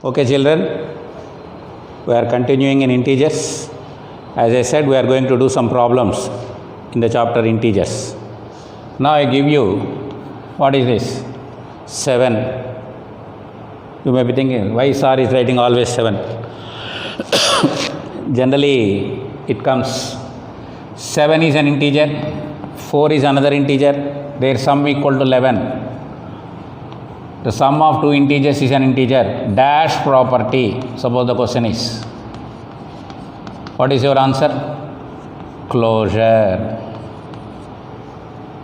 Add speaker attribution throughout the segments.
Speaker 1: Okay, children, we are continuing in integers. As I said, we are going to do some problems in the chapter integers. Now I give you, what is this? 7. You may be thinking, why sir is writing always 7? Generally, it comes 7 is an integer, 4 is another integer, their sum equal to 11. The sum of two integers is an integer. Dash property. Suppose the question is, what is your answer? Closure.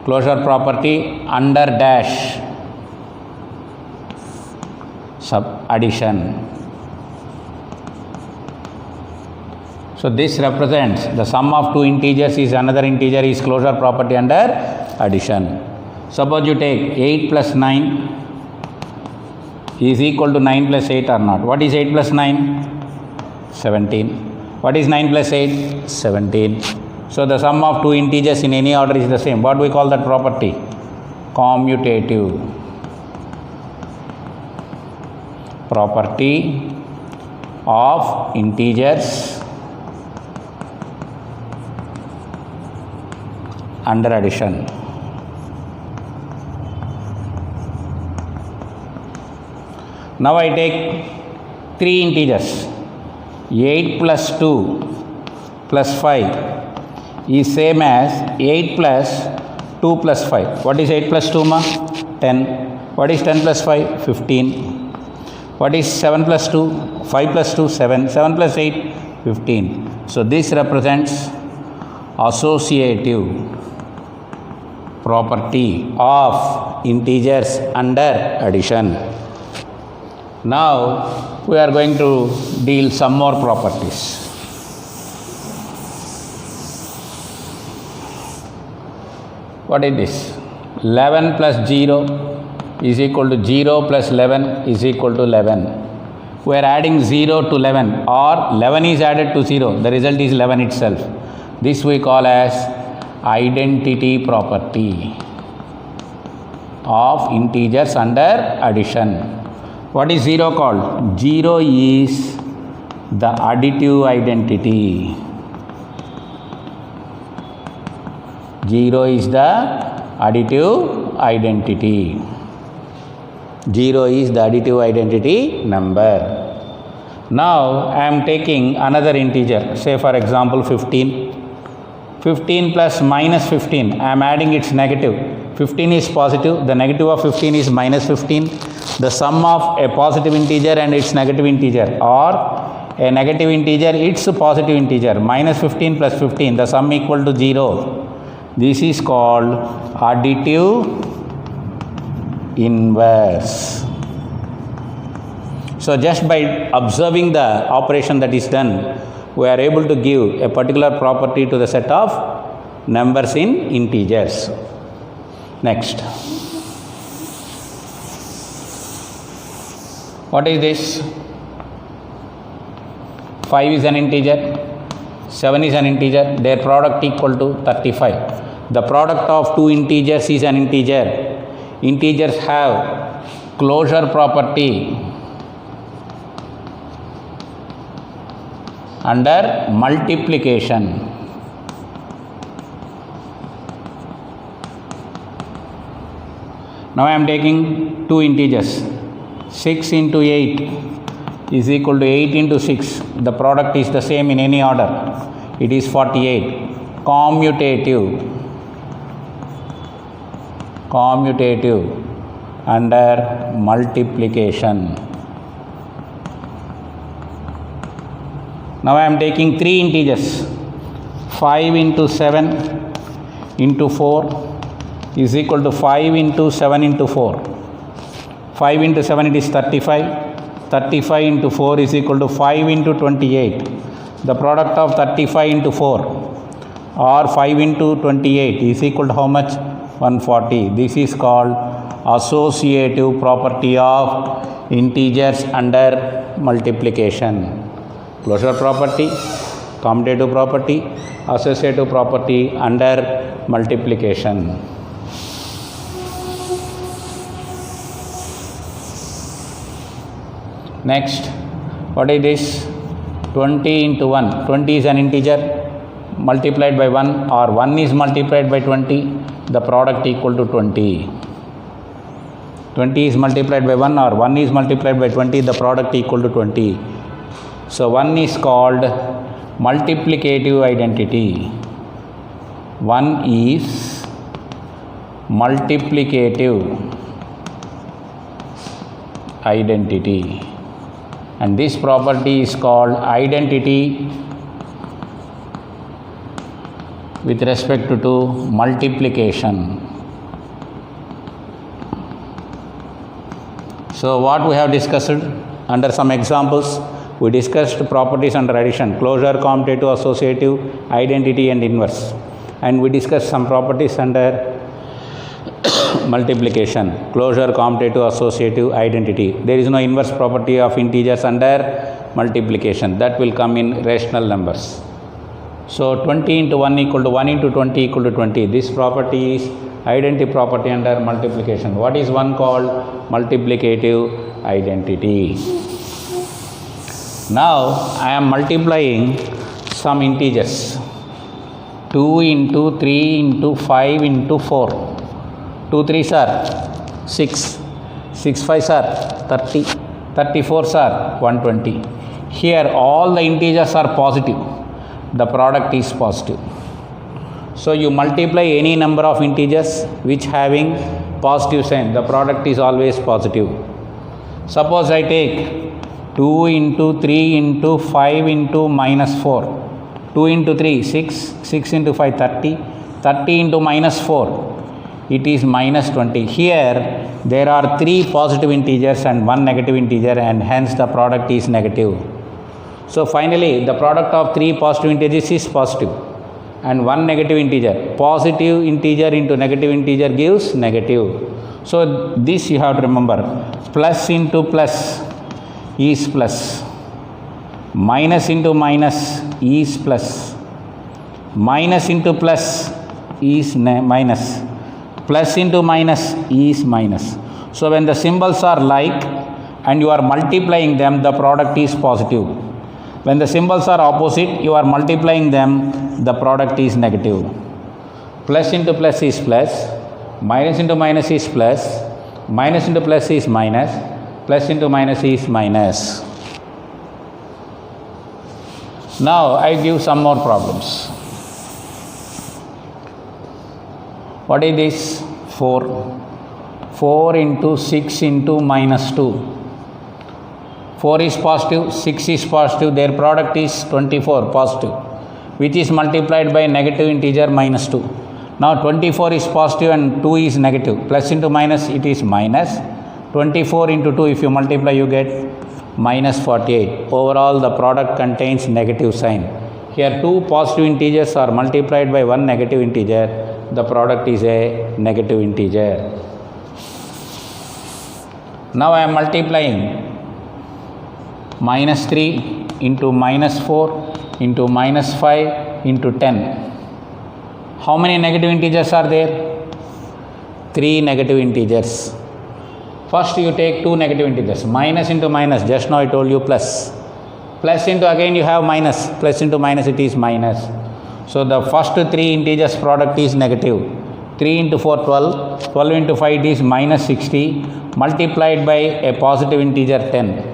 Speaker 1: Closure property under dash. Addition. So this represents the sum of two integers is another integer is closure property under addition. Suppose you take 8 plus 9 is equal to 9 plus 8 or not. What is 8 plus 9? 17. What is 9 plus 8? 17. So the sum of two integers in any order is the same. What we call that property? Commutative. Property of integers under addition. Now I take three integers. 8 plus 2 plus 5 is same as 8 plus 2 plus 5. What is 8 plus 2 ma? 10. What is 10 plus 5? 15. What is 7 plus 2? 5 plus 2? 7. 7 plus 8? 15. So this represents associative property of integers under addition. Now we are going to deal some more properties. What is this? 11 plus 0 is equal to 0 plus 11 is equal to 11. We are adding 0 to 11 or 11 is added to 0. The result is 11 itself. This we call as identity property of integers under addition. What is 0 called? 0 is the additive identity. 0 is the additive identity. 0 is the additive identity number. Now I am taking another integer, say for example 15. 15 plus minus 15, I am adding its negative. 15 is positive, the negative of 15 is minus 15. The sum of a positive integer and its negative integer, or a negative integer, its positive integer, minus 15 plus 15, the sum equal to 0. This is called additive inverse. So just by observing the operation that is done, we are able to give a particular property to the set of numbers in integers. Next. What is this? 5 is an integer, 7 is an integer, their product equal to 35. The product of two integers is an integer. Integers have closure property under multiplication. Now I am taking two integers. 6 into 8 is equal to 8 into 6. The product is the same in any order. It is 48. Commutative under multiplication. Now I am taking three integers. 5 into 7 into 4 is equal to 5 into 7 into 4. 5 into 7 it is 35. 35 into 4 is equal to 5 into 28. The product of 35 into 4 or 5 into 28 is equal to how much? 140. This is called associative property of integers under multiplication. Closure property, commutative property, associative property under multiplication. Next, what is this? 20 into 1. 20 is an integer multiplied by 1, or 1 is multiplied by 20, the product equal to 20. 20 is multiplied by 1 or 1 is multiplied by 20, the product equal to 20. So 1 is called multiplicative identity. 1 is multiplicative identity, and this property is called identity with respect to multiplication. So what we have discussed under some examples, we discussed properties under addition: closure, commutative, associative, identity and inverse. And we discussed some properties under multiplication: closure, commutative, associative, identity. There is no inverse property of integers under multiplication. That will come in rational numbers. So 20 into 1 equal to 1 into 20 equal to 20. This property is identity property under multiplication. What is one called? Multiplicative identity. Now I am multiplying some integers. 2 into 3 into 5 into 4. 2 3s are 6. 6 5s are 30. 34s are 120. Here all the integers are positive. The product is positive. So you multiply any number of integers which having positive sign, the product is always positive. Suppose I take 2 into 3 into 5 into minus 4. 2 into 3, 6. 6 into 5, 30. 30 into minus 4, it is minus 20. Here there are 3 positive integers and 1 negative integer, and hence the product is negative. So finally the product of 3 positive integers is positive and 1 negative integer. Positive integer into negative integer gives negative. So this you have to remember. Plus into plus is plus. Minus into minus is plus. Minus into plus is minus. Plus into minus is minus. So when the symbols are like and you are multiplying them, the product is positive. When the symbols are opposite, you are multiplying them, the product is negative. Plus into plus is plus. Minus into minus is plus. Minus into plus is minus. Plus into minus is minus. Now I give some more problems. What is this? 4. 4 into 6 into minus 2. 4 is positive, 6 is positive, their product is 24 positive, which is multiplied by negative integer minus 2. Now 24 is positive and 2 is negative. Plus into minus, it is minus. 24 into 2, if you multiply, you get minus 48. Overall, the product contains negative sign. Here 2 positive integers are multiplied by 1 negative integer. The product is a negative integer. Now I am multiplying minus 3 into minus 4 into minus 5 into 10. How many negative integers are there? 3 negative integers. First you take 2 negative integers. Minus into minus, just now I told you plus. Plus into again you have minus. Plus into minus, it is minus. So the first 3 integers product is negative. 3 into 4, 12. 12 into 5, it is minus 60. Multiplied by a positive integer 10.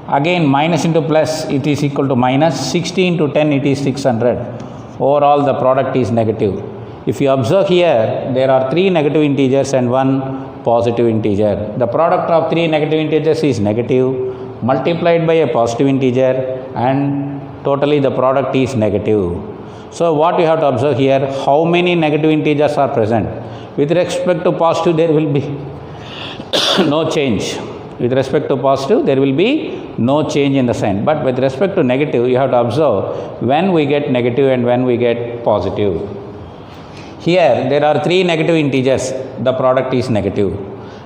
Speaker 1: Again minus into plus, it is equal to minus. 60 into 10, it is 600. Overall the product is negative. If you observe here, there are 3 negative integers and 1 positive integer. The product of 3 negative integers is negative, multiplied by a positive integer, and totally the product is negative. So what you have to observe here, how many negative integers are present. With respect to positive, there will be no change. With respect to positive, there will be no change in the sign. But with respect to negative, you have to observe when we get negative and when we get positive. Here, there are 3 negative integers. The product is negative.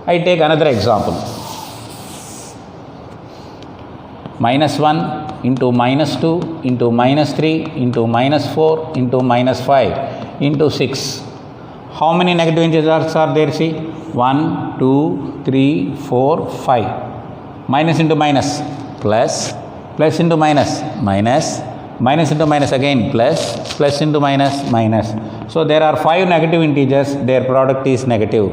Speaker 1: I take another example. Minus 1 into minus 2 into minus 3 into minus 4 into minus 5 into 6. How many negative integers are there? See, 1, 2, 3, 4, 5. minus into minus, plus, plus into minus, minus, minus into minus again, plus, plus into minus, minus. So there are 5 negative integers, their product is negative.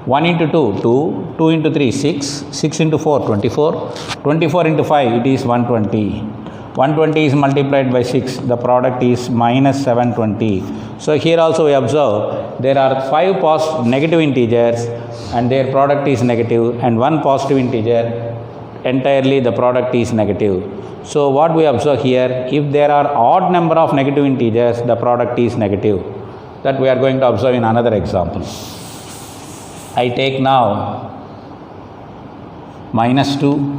Speaker 1: 1 into 2, 2, 2 into 3, 6, 6 into 4, 24, 24 into 5, it is 120. 120 is multiplied by 6, the product is minus 720. So here also we observe there are 5 negative integers and their product is negative, and 1 positive integer, entirely the product is negative. So what we observe here, if there are odd number of negative integers, the product is negative. That we are going to observe in another example. I take now minus 2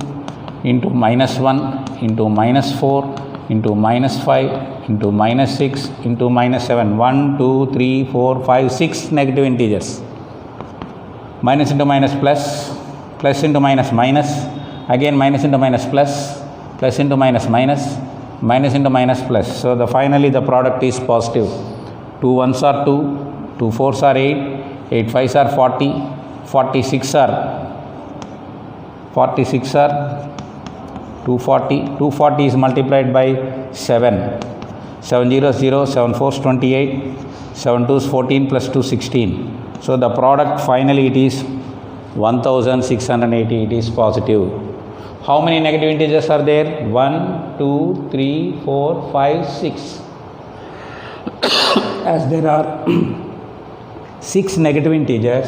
Speaker 1: into minus 1 into minus 4 into minus 5 into minus 6 into minus 7. 1, 2, 3, 4, 5, 6 negative integers. Minus into minus plus, plus into minus minus, again minus into minus plus, plus into minus minus, minus into minus plus. So finally the product is positive. 2 1s are 2, 2 4s are 8, 8 5s are 40, 46 are 240. 240 is multiplied by 7. 7 0 0, 7 4 is 28, 7 2 is 14 plus 2 16. So the product finally it is 1680, it is positive. How many negative integers are there? 1, 2, 3, 4, 5, 6. As there are 6 negative integers,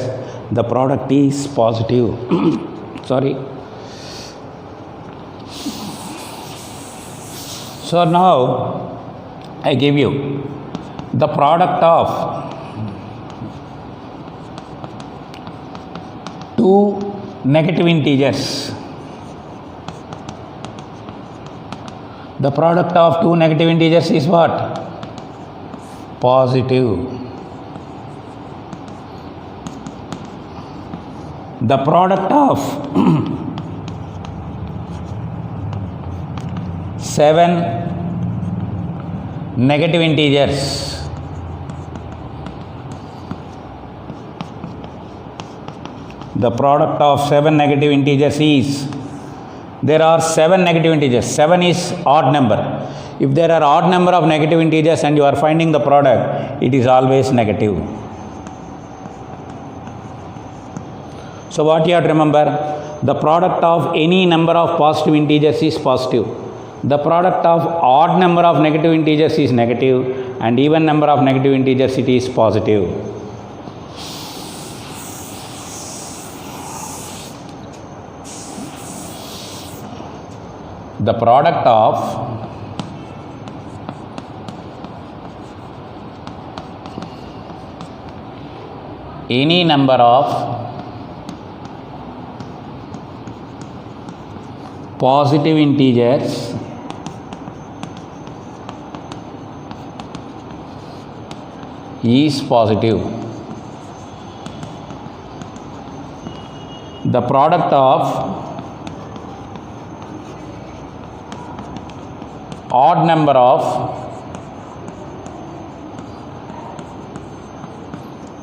Speaker 1: the product is positive. Sorry. So now I give you the product of 2 negative integers. The product of 2 negative integers is what? Positive. The product of 7 negative integers is, there are 7 negative integers. 7 is odd number. If there are odd number of negative integers and you are finding the product, it is always negative. So what you have to remember, the product of any number of positive integers is positive. The product of odd number of negative integers is negative, and even number of negative integers it is positive. The product of any number of positive integers is positive. The product of odd number of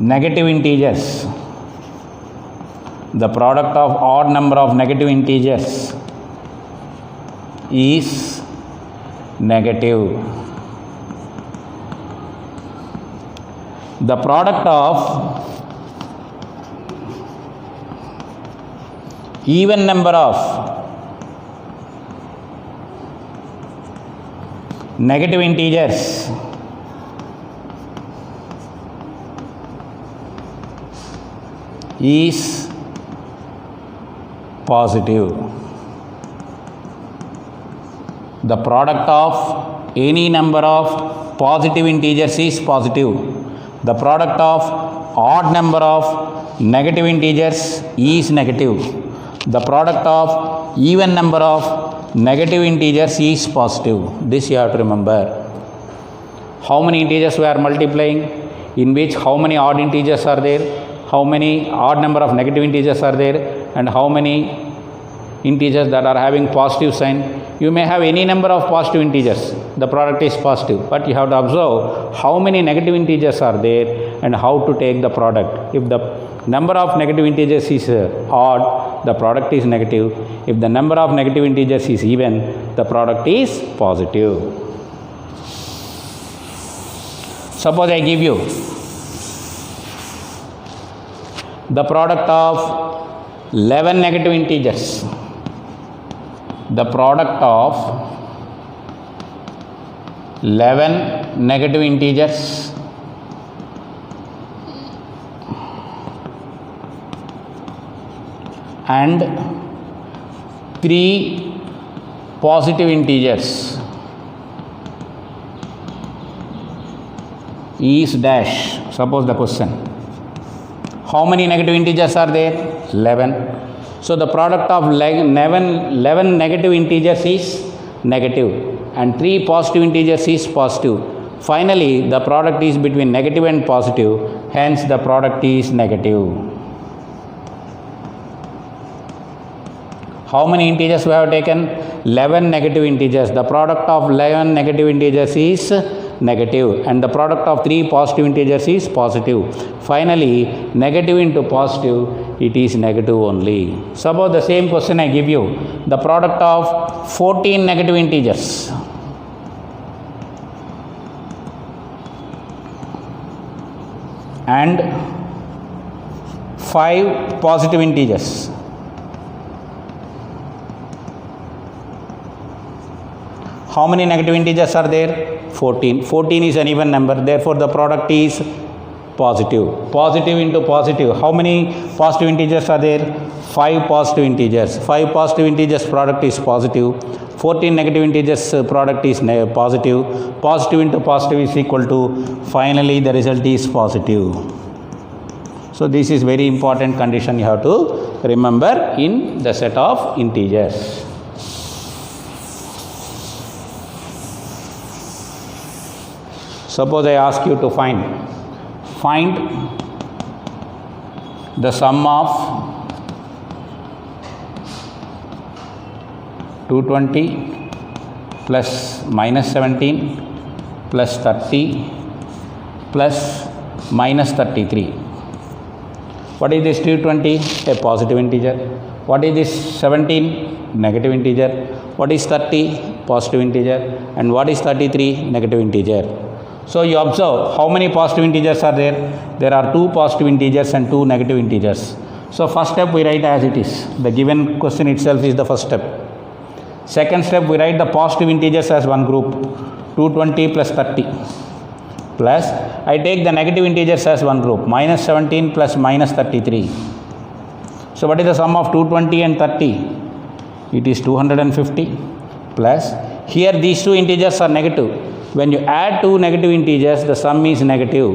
Speaker 1: negative integers, the product of odd number of negative integers is negative. The product of even number of negative integers is positive. The product of any number of positive integers is positive. The product of odd number of negative integers is negative. The product of even number of negative integers is positive. This you have to remember. How many integers we are multiplying? In which how many odd integers are there? How many odd number of negative integers are there? And how many integers that are having positive sign? You may have any number of positive integers, the product is positive, but you have to observe how many negative integers are there and how to take the product. If the number of negative integers is odd, the product is negative. If the number of negative integers is even, the product is positive. Suppose I give you the product of 11 negative integers. The product of 11 negative integers and 3 positive integers is dash. Suppose the question. How many negative integers are there? 11. So the product of 11 negative integers is negative and 3 positive integers is positive. Finally, the product is between negative and positive, hence the product is negative. How many integers we have taken? 11 negative integers. The product of 11 negative integers is negative and the product of 3 positive integers is positive. Finally, negative into positive, it is negative only. Suppose the same question I give you, the product of 14 negative integers and 5 positive integers. How many negative integers are there? 14. 14 is an even number, therefore the product is positive. Positive into positive. How many positive integers are there? 5 positive integers. 5 positive integers product is positive. 14 negative integers product is positive. Positive into positive is equal to, finally the result is positive. So this is very important condition you have to remember in the set of integers. Suppose I ask you to find the sum of 220 plus minus 17 plus 30 plus minus 33. What is this 220? A positive integer. What is this 17? Negative integer. What is 30? Positive integer. And what is 33? Negative integer. So you observe how many positive integers are there? There are 2 positive integers and 2 negative integers. So first step we write as it is. The given question itself is the first step. Second step we write the positive integers as one group, 220 plus 30. Plus I take the negative integers as one group, minus 17 plus minus 33. So what is the sum of 220 and 30? It is 250 plus, here these 2 integers are negative. When you add 2 negative integers, the sum is negative.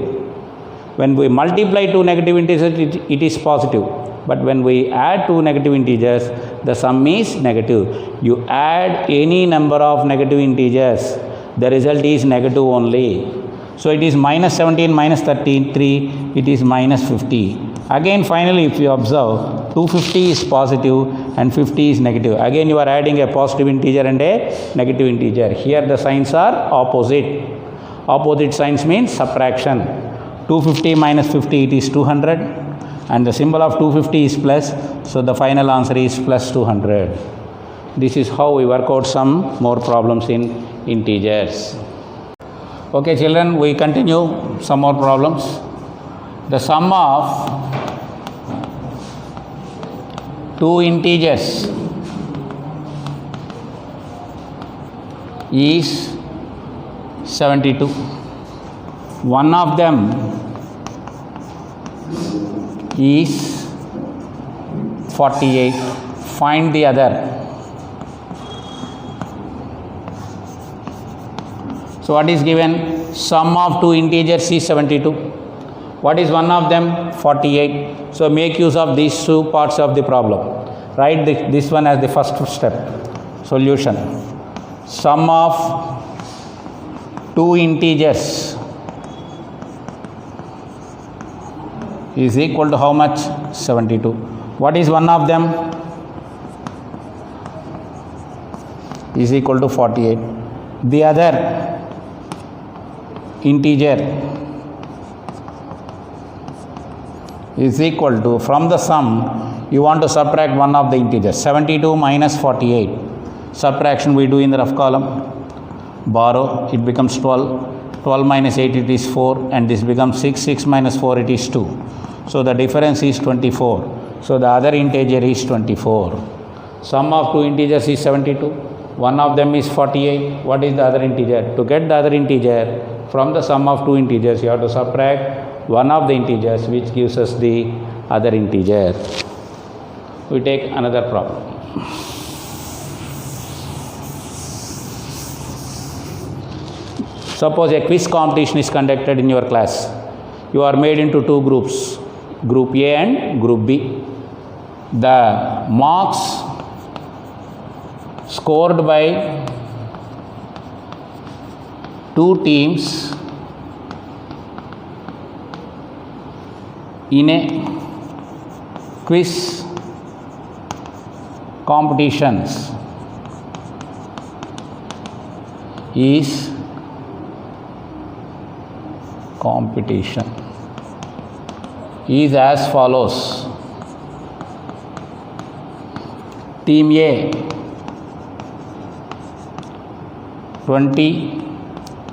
Speaker 1: When we multiply 2 negative integers, it is positive. But when we add 2 negative integers, the sum is negative. You add any number of negative integers, the result is negative only. So it is minus 17 minus 33, it is minus 50. Again finally if you observe, 250 is positive and 50 is negative. Again you are adding a positive integer and a negative integer. Here the signs are opposite. Opposite signs means subtraction. 250 minus 50, it is 200 and the symbol of 250 is plus. So the final answer is plus 200. This is how we work out some more problems in integers. Okay children, we continue some more problems. The sum of 2 integers is 72. One of them is 48. Find the other. So what is given? Sum of 2 integers is 72. What is one of them? 48. So make use of these 2 parts of the problem. Write this one as the first step. Solution. Sum of 2 integers is equal to how much? 72. What is one of them? Is equal to 48. The other integer is equal to, from the sum You want to subtract one of the integers. 72 minus 48. Subtraction we do in the rough column. Borrow, it becomes 12. 12 minus 8, it is 4. And this becomes 6. 6 minus 4, it is 2. So the difference is 24. So the other integer is 24. Sum of two integers is 72. One of them is 48. What is the other integer? To get the other integer, from the sum of two integers, you have to subtract one of the integers, which gives us the other integer. We take another problem. Suppose a quiz competition is conducted in your class. You are made into two groups, Group A and Group B. The marks scored by two teams in a quiz competitions is as follows. Team A 20,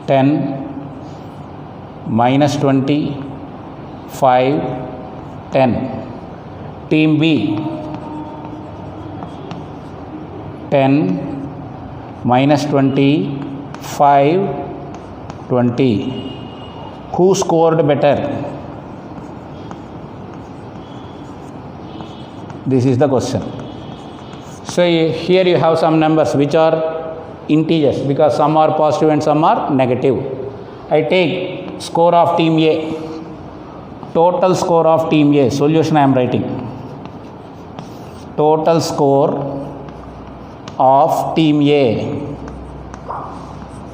Speaker 1: 10, minus 20, 5, 10. Team B 10, minus 20, 5, 20. Who scored better? This is the question. So here you have some numbers which are integers, because some are positive and some are negative. I take score of team A, total score of team A, solution I am writing. Total score of team A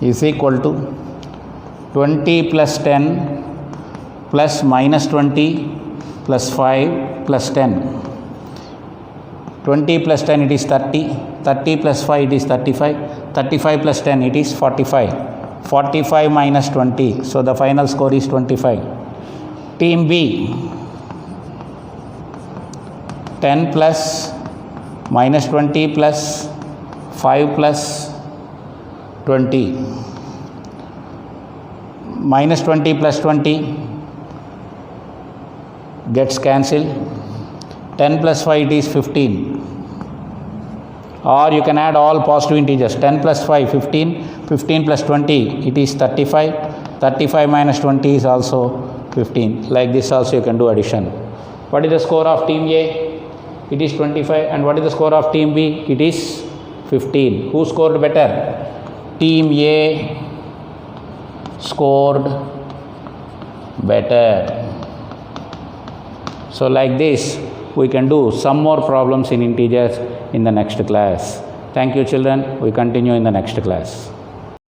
Speaker 1: is equal to 20 plus 10 plus minus 20 plus 5 plus 10. 20 plus 10 it is 30, 30 plus 5 it is 35, 35 plus 10 it is 45, 45 minus 20, so the final score is 25. Team B 10 plus minus 20 plus 5 plus 20, minus 20 plus 20 gets cancelled. 10 plus 5 it is 15, or you can add all positive integers. 10 plus 5 15, 15 plus 20 it is 35, 35 minus 20 is also 15. Like this also you can do addition. What is the score of team A? It is 25. And what is the score of team B? It is 15. Who scored better? Team A scored better. So like this we can do some more problems in integers in the next class. Thank you children. We continue in the next class.